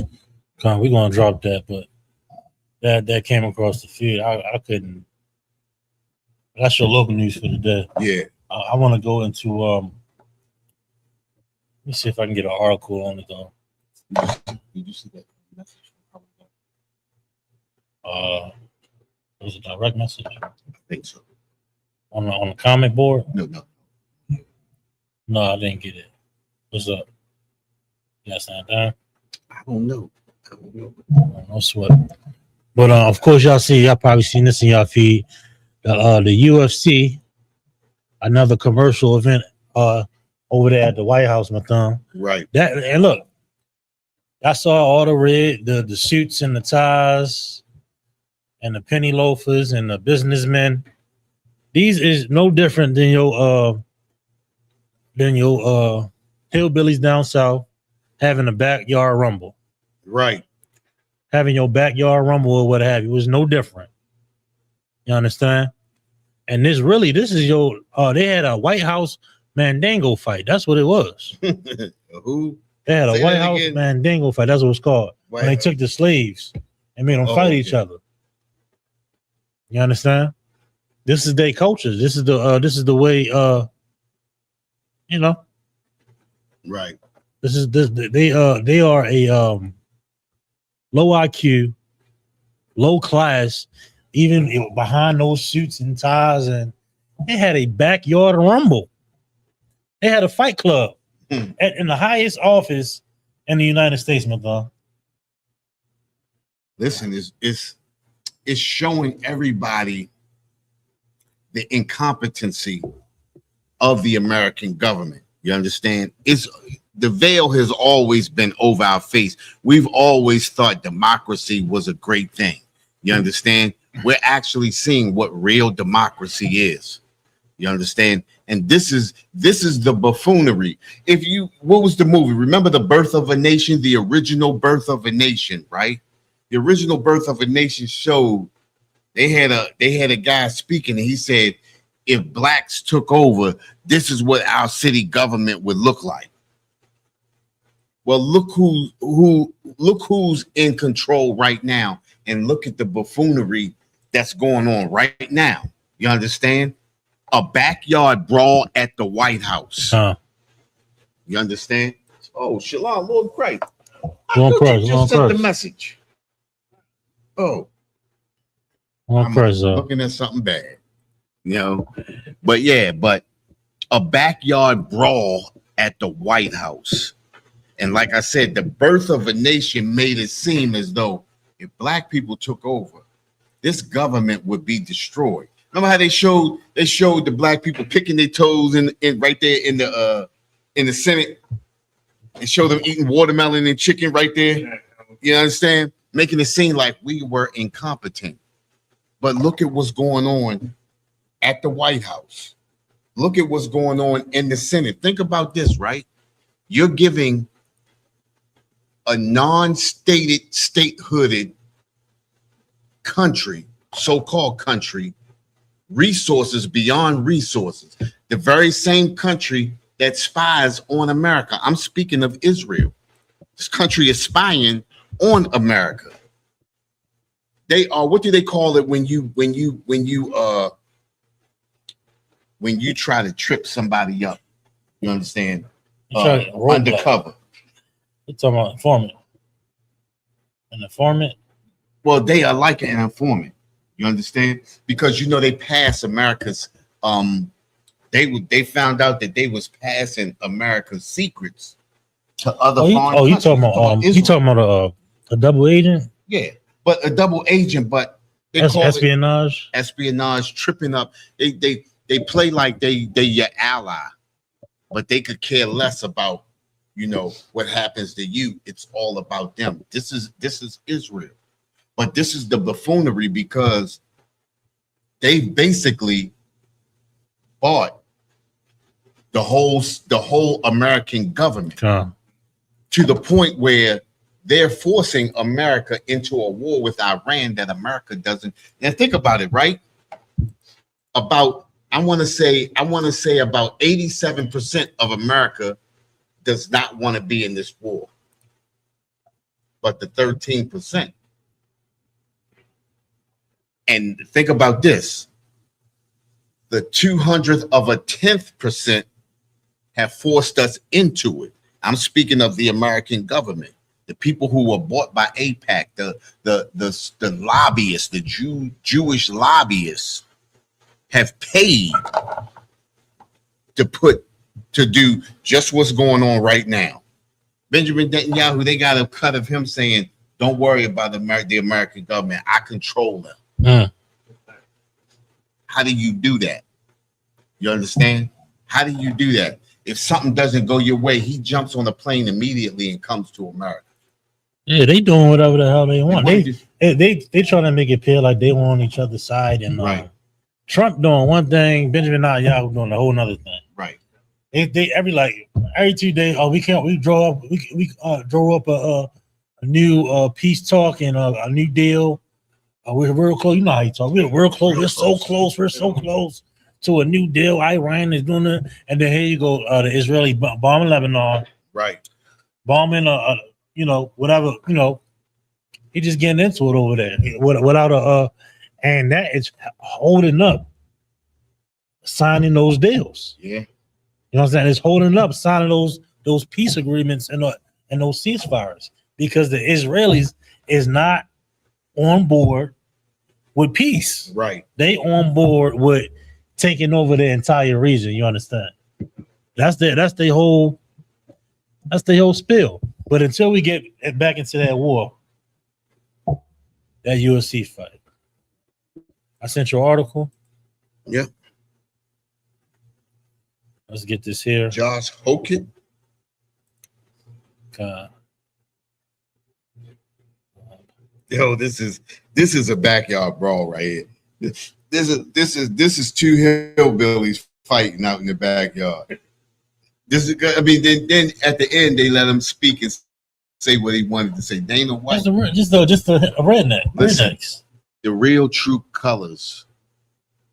We're gonna drop that, but that came across the feed. I couldn't. That's your local news for the day. Yeah. I want to go into let me see if I can get an article on it though. Did you see that message? It was a direct message I think so. on the comment board. No. No, I didn't get it. What's up? You got something down? I don't know. No sweat. But of course, y'all probably seen this in y'all feed. The UFC, another commercial event over there at the White House, my thumb. Right. And look, I saw all the red, the suits and the ties, and the penny loafers and the businessmen. These is no different than your hillbillies down south having a backyard rumble. Right. Having your backyard rumble or what have you was no different. You understand? And this is your they had a White House Mandingo fight. That's what it was. Who? They had a Say White that House again. Mandingo fight. That's what it's called. When they took the slaves and made them fight each other. You understand? This is their culture. This is the way you know. Right. They are a low IQ, low class, even behind those suits and ties, and they had a backyard rumble. They had a fight club in the highest office in the United States, my dog. Listen, it's showing everybody the incompetency of the American government. You understand? The veil has always been over our face. We've always thought democracy was a great thing. You understand? We're actually seeing what real democracy is. You understand? And this is the buffoonery. What was the movie? Remember The Birth of a Nation, the original Birth of a Nation, right? The original Birth of a Nation showed they had a guy speaking, and he said, if blacks took over, this is what our city government would look like. Well, look who's in control right now, and look at the buffoonery that's going on right now. You understand? A backyard brawl at the White House. You understand? Oh, Shalom, Lord Christ. Lord Christ, You Lord just sent the Christ. message. Oh, Lord I'm Christ, looking at something bad. You know, but a backyard brawl at the White House. And like I said, the Birth of a Nation made it seem as though if black people took over, this government would be destroyed. Remember how they showed the black people picking their toes in right there in the Senate, and show them eating watermelon and chicken right there. You understand? Making it seem like we were incompetent. But look at what's going on at the White House. Look at what's going on in the Senate. Think about this, right? You're giving a non-stated, statehooded country, so-called country, resources beyond resources. The very same country that spies on America. I'm speaking of Israel. This country is spying on America. They are, what do they call it when you try to trip somebody up? You understand? Undercover. You're talking about informant. An informant? Well, they are like an informant. You understand? Because they pass America's they found out that they was passing America's secrets to other foreign countries. You talking about a double agent? Yeah, but a double agent, but they call espionage. Espionage, tripping up. They play like they your ally, but they could care less about what happens to you. It's all about them. This is Israel. But this is the buffoonery, because they basically bought the whole American government Uh, to the point where they're forcing America into a war with Iran that America doesn't. And think about it, right? I want to say about 87% of America does not want to be in this war. But the 13%. And think about this. The 200th of a 10% have forced us into it. I'm speaking of the American government, the people who were bought by AIPAC, the lobbyists, the Jewish lobbyists have paid to do just what's going on right now. Benjamin Netanyahu, they got a cut of him saying, "Don't worry about the American government. I control them." How do you do that? You understand? How do you do that? If something doesn't go your way, he jumps on a plane immediately and comes to America. Yeah, they doing whatever the hell they want. They trying to make it appear like they were on each other's side, and Right. Trump doing one thing, Benjamin Netanyahu doing a whole nother thing. Right. They every 2 days. Oh, we drove up a new peace talk and a new deal. We're real close. You know how you talk. We're real close. We're so close. We're so close to a new deal. Iran is doing it, and then here you go. The Israeli bombing Lebanon. Right. Bombing whatever, he just getting into it over there without and that is holding up signing those deals. Yeah. You know what I'm saying? It's holding up signing those peace agreements and those ceasefires because the Israelis is not on board with peace. Right. They on board with taking over the entire region. You understand? That's the whole spill. But until we get back into that war, that UFC fight, I sent your article. Yeah. Let's get this here. Josh Hockett. Yo, this is a backyard brawl right here. This is two hillbillies fighting out in the backyard. This is, I mean, then at the end they let him speak and say what he wanted to say. Dana White, just a redneck. Listen, Rednecks. the real true colors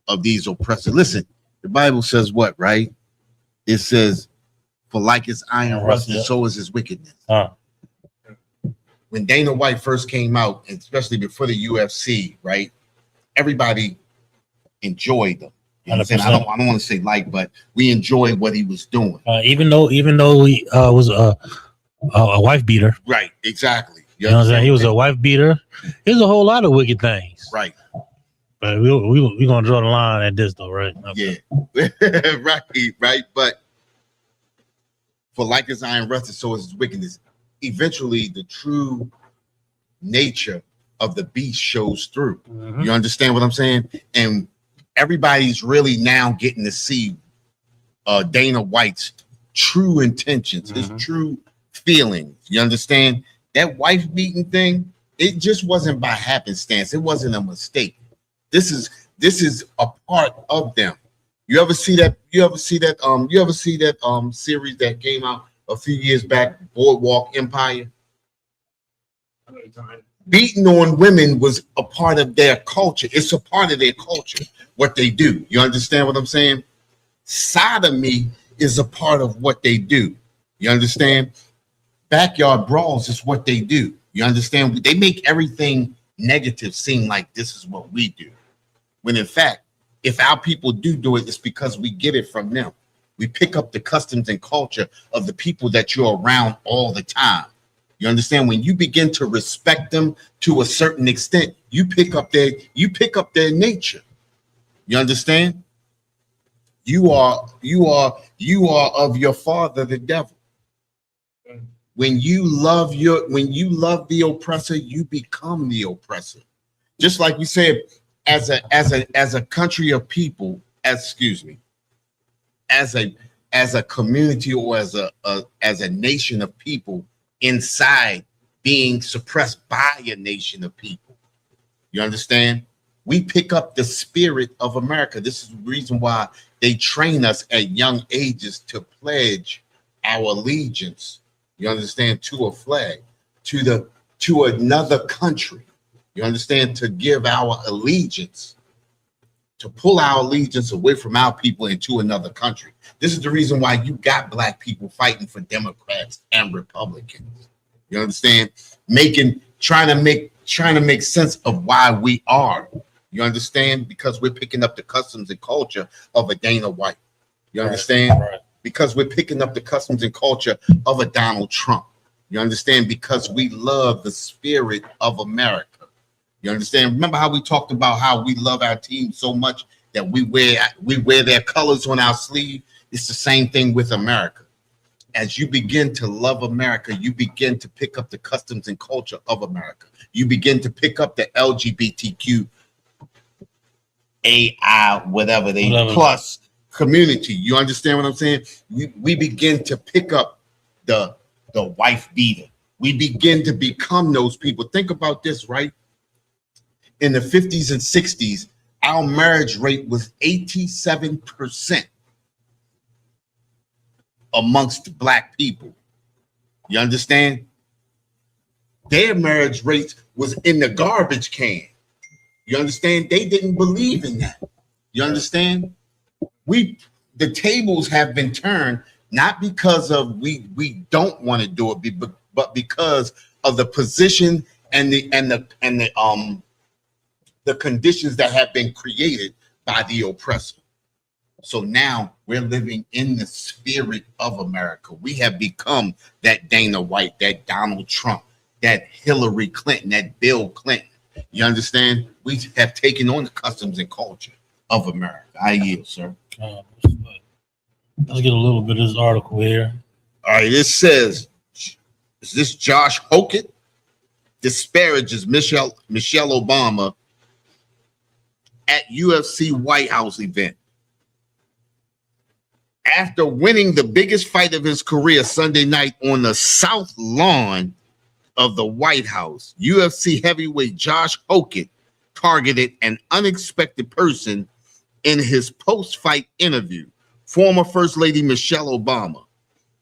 of these oppressors. Listen, the Bible says what, right? It says, "For like his iron rusted, so is his wickedness." When Dana White first came out, and especially before the UFC, right? Everybody enjoyed them. You know what I'm saying? I don't want to say but we enjoyed what he was doing. Even though he was a wife beater. Right, exactly. You know what I'm saying? He was a wife beater. There's a whole lot of wicked things. Right. But we gonna draw the line at this though, right? Okay. Yeah. right. But for like his iron rusted, so is his wickedness. Eventually, the true nature of the beast shows through. Mm-hmm. You understand what I'm saying? And everybody's really now getting to see Dana White's true intentions, his true feelings. You understand? That wife beating thing, it just wasn't by happenstance. It wasn't a mistake. This is a part of them. You ever see that series that came out a few years back, Boardwalk Empire? Beating on women was a part of their culture. It's a part of their culture, what they do. You understand what I'm saying? Sodomy is a part of what they do. You understand? Backyard brawls is what they do. You understand? They make everything negative seem like this is what we do. When in fact, if our people do it, it's because we get it from them. We pick up the customs and culture of the people that you're around all the time. You understand? When you begin to respect them to a certain extent, you pick up their nature. You understand? You are of your father, the devil. When you love the oppressor, you become the oppressor. Just like we said, as a country of people, as a community or as a nation of people inside being suppressed by a nation of people. You understand? We pick up the spirit of America. This is the reason why they train us at young ages to pledge our allegiance. You understand? To a flag, to another country. You understand? To give our allegiance, to pull our allegiance away from our people into another country. This is the reason why you got black people fighting for Democrats and Republicans. You understand? Trying to make sense of why we are. You understand? Because we're picking up the customs and culture of a Dana White. You understand? Right. Because we're picking up the customs and culture of a Donald Trump. You understand? Because we love the spirit of America. You understand? Remember how we talked about how we love our team so much that we wear their colors on our sleeve? It's the same thing with America. As you begin to love America, you begin to pick up the customs and culture of America. You begin to pick up the LGBTQ AI, whatever they plus community. You understand what I'm saying? We begin to pick up the wife beater. We begin to become those people. Think about this, right? In the 50s and 60s, our marriage rate was 87% amongst black people. You understand? Their marriage rate was in the garbage can. You understand? They didn't believe in that. You understand? The tables have been turned, not because of we don't want to do it, but because of the position and the conditions that have been created by the oppressor. So now we're living in the spirit of America. We have become that Dana White, that Donald Trump, that Hillary Clinton, that Bill Clinton. You understand? We have taken on the customs and culture of America. I yield, sir. Let's get a little bit of this article here. All right, it says, is this Josh Hockett disparages Michelle Obama at UFC White House event. After winning the biggest fight of his career Sunday night on the South Lawn of the White House, UFC heavyweight Josh Hockett targeted an unexpected person in his post-fight interview, former First Lady Michelle Obama.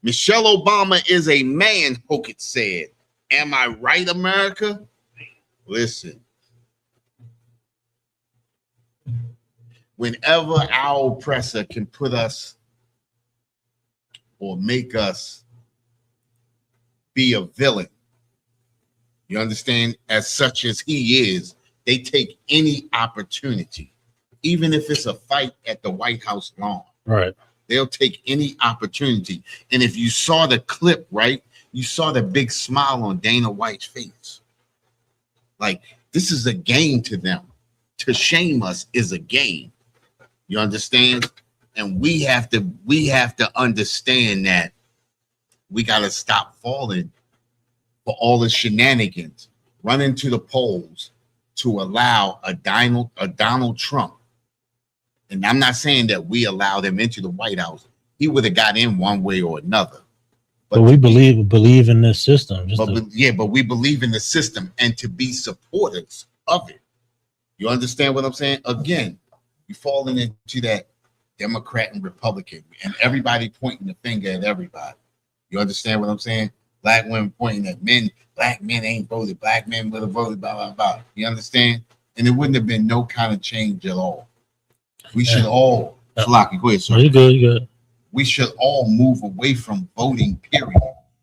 Michelle Obama is a man, Hockett said. Am I right, America? Listen. Whenever our oppressor can put us or make us be a villain, you understand, as such as he is, they take any opportunity, even if it's a fight at the White House lawn. Right. They'll take any opportunity. And if you saw the clip, right, you saw the big smile on Dana White's face. Like, this is a game to them. To shame us is a game. You understand? And we have to understand that we got to stop falling for all the shenanigans, run into the polls to allow a Donald Trump. And I'm not saying that we allowed him into the White House. He would have got in one way or another. But we believe in this system. But we believe in the system and to be supporters of it. You understand what I'm saying? Again, you're falling into that Democrat and Republican and everybody pointing the finger at everybody. You understand what I'm saying? Black women pointing at men. Black men ain't voted. Black men would have voted, blah, blah, blah. You understand? And it wouldn't have been no kind of change at all. We should all, Flocky, go ahead, sir. You good. We should all move away from voting, period.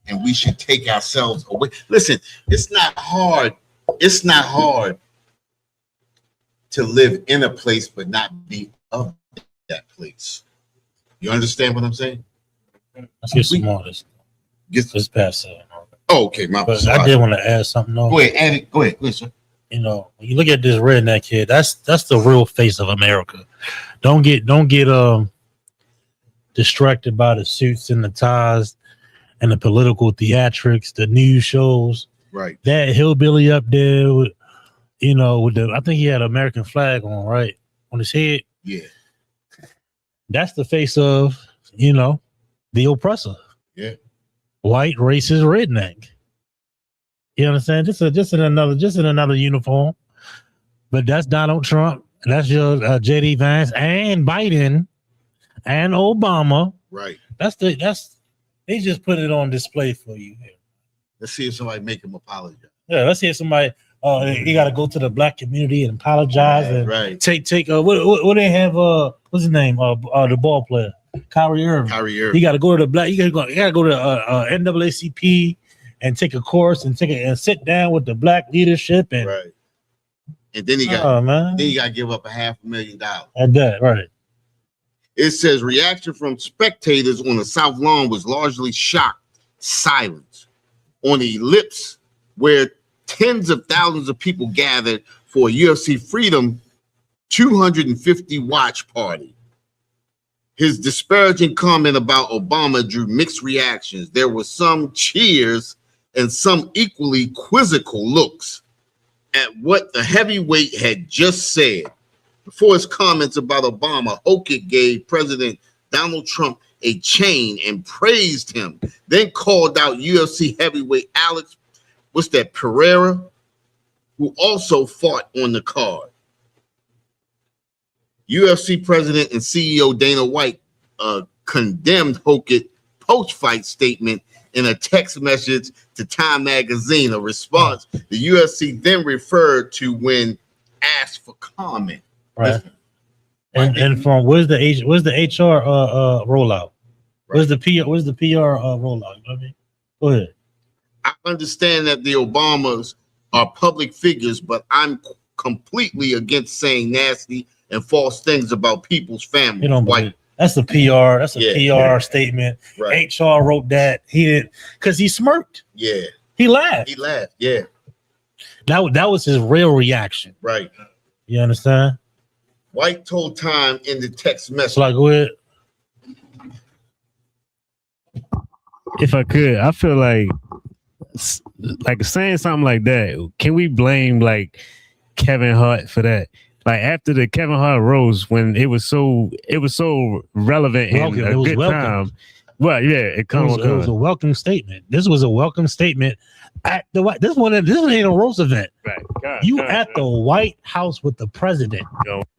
And we should take ourselves away. Listen, it's not hard. It's not hard to live in a place but not be of that place. You understand what I'm saying? Let's get some more of this. Let's pass that. Oh, okay, my but I did want to add something though. Go ahead, go ahead, sir. You know, when you look at this redneck kid, that's the real face of America. Don't get distracted by the suits and the ties and the political theatrics, the news shows. Right. That hillbilly up there with, I think he had an American flag on, right? On his head. Yeah. That's the face of, the oppressor. Yeah. White racist redneck. You understand? Just in another uniform. But that's Donald Trump. That's your JD Vance and Biden and Obama. Right. They just put it on display for you here. Let's see if somebody make him apologize. Yeah, let's see if somebody he got to go to the black community and apologize and Right. take what they have what's his name the ball player Kyrie Irving. He got to go to the black. You got to go to NAACP and take a course and sit down with the black leadership and right. And then he got to give up $500,000. At that, right. It says reaction from spectators on the South Lawn was largely shocked silence. On the ellipse where tens of thousands of people gathered for a UFC Freedom 250 watch party. His disparaging comment about Obama drew mixed reactions. There were some cheers and some equally quizzical looks at what the heavyweight had just said. Before his comments about Obama, Hockett gave President Donald Trump a chain and praised him, then called out UFC heavyweight Alex, Pereira, who also fought on the card. UFC president and CEO Dana White condemned Hockett post-fight statement in a text message to Time Magazine, a response the UFC then referred to when asked for comment. Right. And from where's the HR rollout? Where's the PR rollout? I mean, go ahead. I understand that the Obamas are public figures, but I'm completely against saying nasty and false things about people's families. You don't believe that's a PR. That's a PR statement. Right. HR wrote that. He did because he smirked. Yeah. He laughed. Yeah. That was his real reaction. Right. You understand? White told Time in the text message. So go ahead. If I could, I feel like saying something like that. Can we blame like Kevin Hart for that? Like after the Kevin Hart roast, when it was so relevant and a good time. Well, yeah, it was a welcome statement. This was a welcome statement at the White. This one ain't a roast event. Right. You at the White House with the president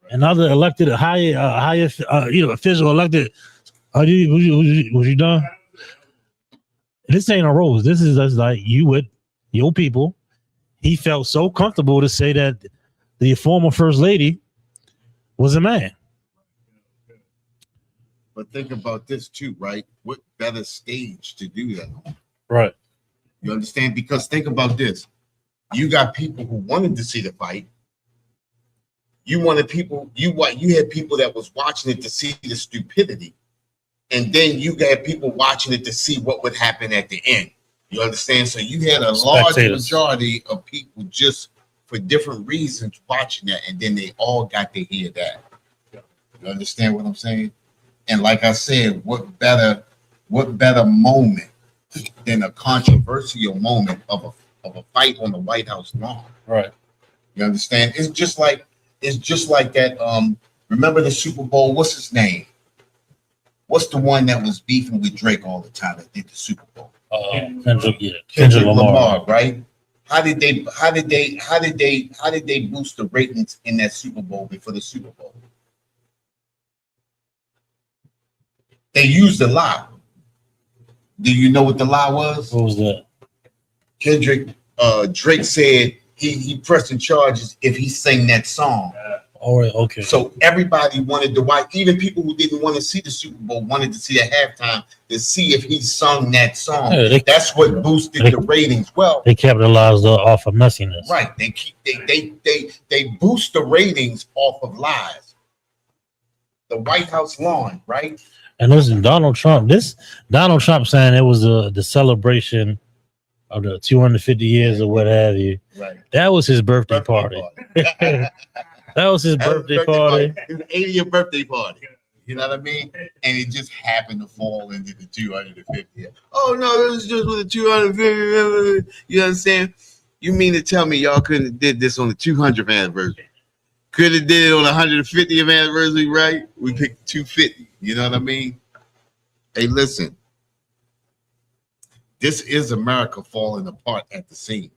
and other elected high official elected. Was you done? This ain't a roast. This is just like you with your people. He felt so comfortable to say that the former first lady was a man. But think about this too, right? What better stage to do that on? Right. You understand? Because think about this. You got people who wanted to see the fight. You had people that was watching it to see the stupidity. And then you got people watching it to see what would happen at the end. You understand? So you had a large majority of people just for different reasons watching that, and then they all got to hear that. You understand what I'm saying? And like I said, what better moment than a controversial moment of a fight on the White House lawn? Right. You understand? It's just like that. Remember the Super Bowl? What's his name? What's the one that was beefing with Drake all the time that did the Super Bowl? Kendrick Lamar, right? How did they boost the ratings in that Super Bowl before the Super Bowl? They used a lie. Do you know what the lie was? What was that? Drake said he pressing charges if he sang that song. All right, okay. So everybody wanted to watch, even people who didn't want to see the Super Bowl wanted to see at halftime to see if he sung that song. Yeah, that's what boosted the ratings. Well, they capitalized off of messiness. Right. They boost the ratings off of lies. The White House lawn, right? And listen, Donald Trump saying it was the celebration of the 250 years or what have you. Right. That was his birthday party. That was his birthday party. His 80th birthday party. You know what I mean? And it just happened to fall into the 250th. Oh no, this is just with the 250th. You understand? You mean to tell me y'all couldn't have did this on the 200th anniversary? Could have did it on the 150th anniversary, right? We picked 250. You know what I mean? Hey, listen. This is America falling apart at the seams.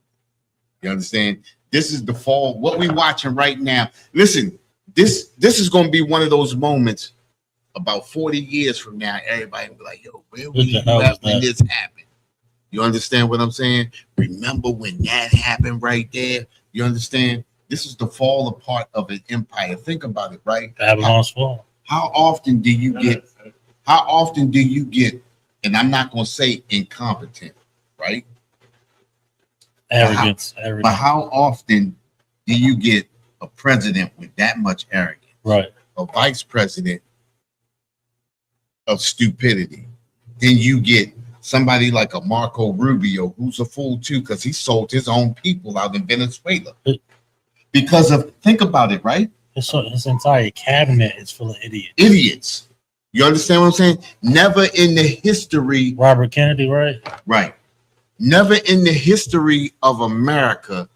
You understand? This is the fall. What we watching right now. Listen, this is going to be one of those moments about 40 years from now. Everybody will be like, yo, where were you at when this happened? You understand what I'm saying? Remember when that happened right there? You understand? This is the fall apart of an empire. Think about it, right? Babylon's fall. How often do you get, and I'm not going to say incompetent, right? Arrogance. But how often do you get a president with that much arrogance? Right. A vice president of stupidity? Then you get somebody like a Marco Rubio, who's a fool too, because he sold his own people out in Venezuela. Because of, think about it, right? His entire cabinet is full of idiots. Idiots. You understand what I'm saying? Never in the history. Robert Kennedy, right? Right. Never in the history of America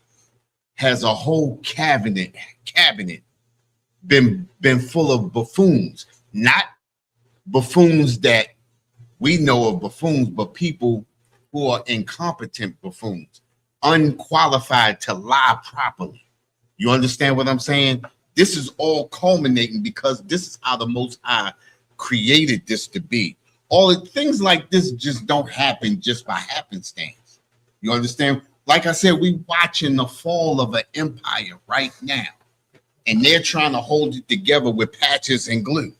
has a whole cabinet been full of buffoons. Not buffoons that we know of buffoons, but people who are incompetent buffoons, unqualified to lie properly. You understand what I'm saying? This is all culminating because this is how the Most High created this to be. All the things like this just don't happen just by happenstance. You understand? Like I said, we watching the fall of an empire right now, and they're trying to hold it together with patches and glue.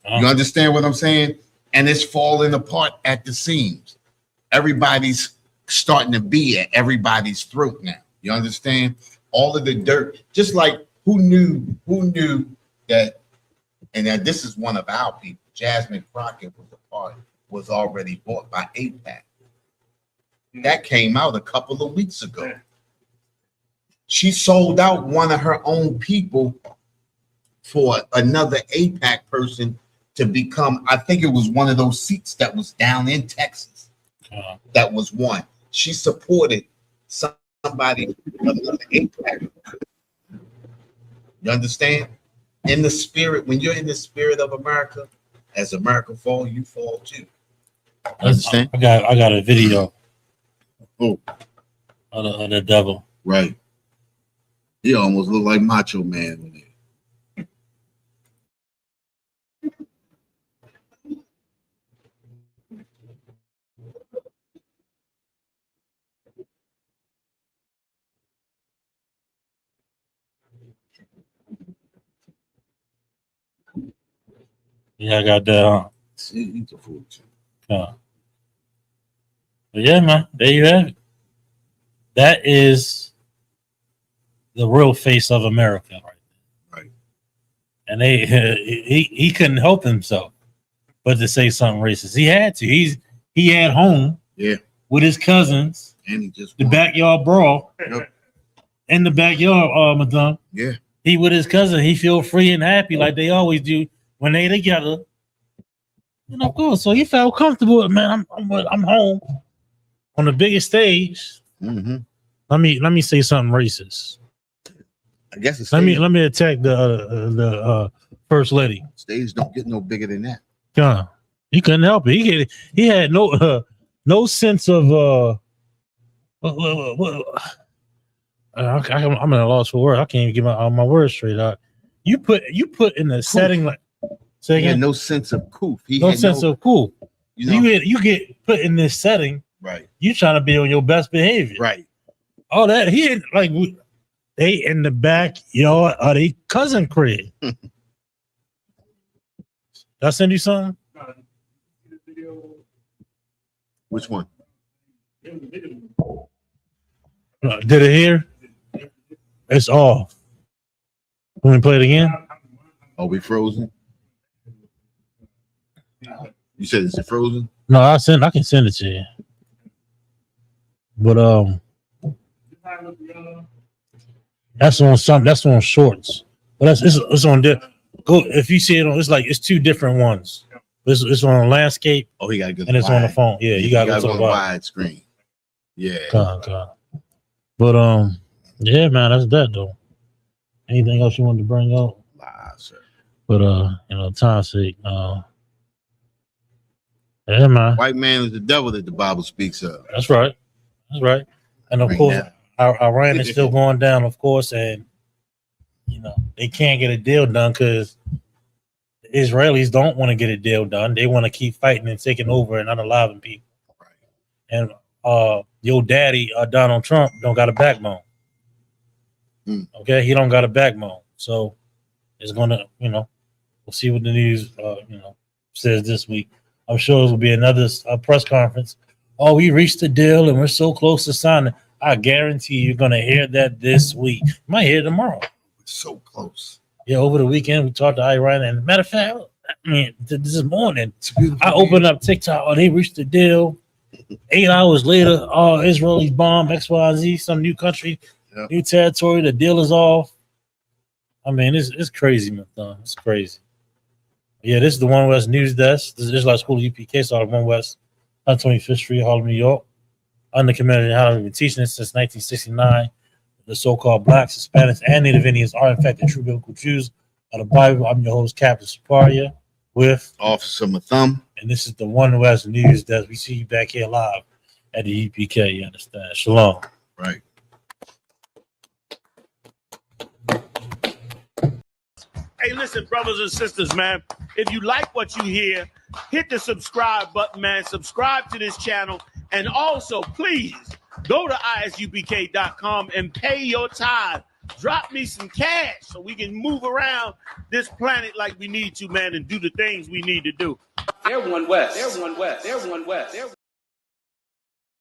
You understand what I'm saying? And it's falling apart at the seams. Everybody's starting to be at everybody's throat now. You understand? All of the dirt, just like who knew that, and that this is one of our people. Jasmine Crockett was already bought by APAC. That came out a couple of weeks ago. She sold out one of her own people for another APAC person to become, I think it was one of those seats that was down in Texas. That was one. She supported somebody, another APAC. You understand? In the spirit, when you're in the spirit of America, as America fall, you fall too. Understand? I got a video. Oh, of the devil. Right. He almost looked like Macho Man. Yeah, I got that on. See, he's a fool too. But yeah, man, there you have it. That is the real face of America, right? And he couldn't help himself but to say something racist. He had to. He at home, with his cousins, and he just the backyard brawl, in the backyard, madame. Yeah, he with his cousin. He feel free and happy like they always do when they together. And of course, so he felt comfortable. Man, I'm home on the biggest stage. Mm-hmm. Let me say something racist. I guess it's let me attack the first lady. Stage don't get no bigger than that. Yeah, he couldn't help it. He had no sense of I'm at a loss for words. I can't even get my words straight out. You put in the setting like. He had no sense of cool. No sense of cool. You know? You get put in this setting, right? You trying to be on your best behavior, right? All that he had, like they in the backyard of they cousin crib. Did I send you something? Which one? Did it here? It's off. Can we play it again? Are we frozen? You said it's frozen? No, I can send it to you. But that's on something. That's on shorts. But it's on there. Go if you see it on. It's two different ones. It's on landscape. Oh, he got to go. And it's on the phone. Yeah, you got to go to wide screen. Yeah. God. But yeah, man, that's that though. Anything else you wanted to bring up? Nah, sir. But time's sake, yeah, man. White man is the devil that the Bible speaks of. That's right. And of course, Iran is still going down, of course, and they can't get a deal done because the Israelis don't want to get a deal done. They want to keep fighting and taking over and unaliving people. And your daddy, Donald Trump, don't got a backbone. Okay, he don't got a backbone. So it's gonna, we'll see what the news, says this week. I'm sure it will be another press conference. Oh, we reached a deal and we're so close to signing. I guarantee you're gonna hear that this week. You might hear it tomorrow. So close. Yeah, over the weekend we talked to Iran, and matter of fact, this morning I opened up TikTok. Oh, they reached a deal. 8 hours later, Israelis bomb XYZ, some new country, new territory. The deal is off. I mean, it's crazy, man. It's crazy. Yeah, this is the One West News Desk. This is Israel School of UPK, so One West, 125th Street, Harlem, New York. Under community, how we've been teaching this since 1969. The so-called Blacks, Hispanics, and Native Indians are, in fact, the true biblical Jews of the Bible. I'm your host, Captain Saparia, with Officer Matham. And this is the One West News Desk. We see you back here live at the UPK, you understand? Shalom. Right. Hey, listen, brothers and sisters, man. If you like what you hear, hit the subscribe button, man. Subscribe to this channel. And also, please, go to ISUPK.com and pay your tithe. Drop me some cash so we can move around this planet like we need to, man, and do the things we need to do. They're One West. They're One West. They're One West.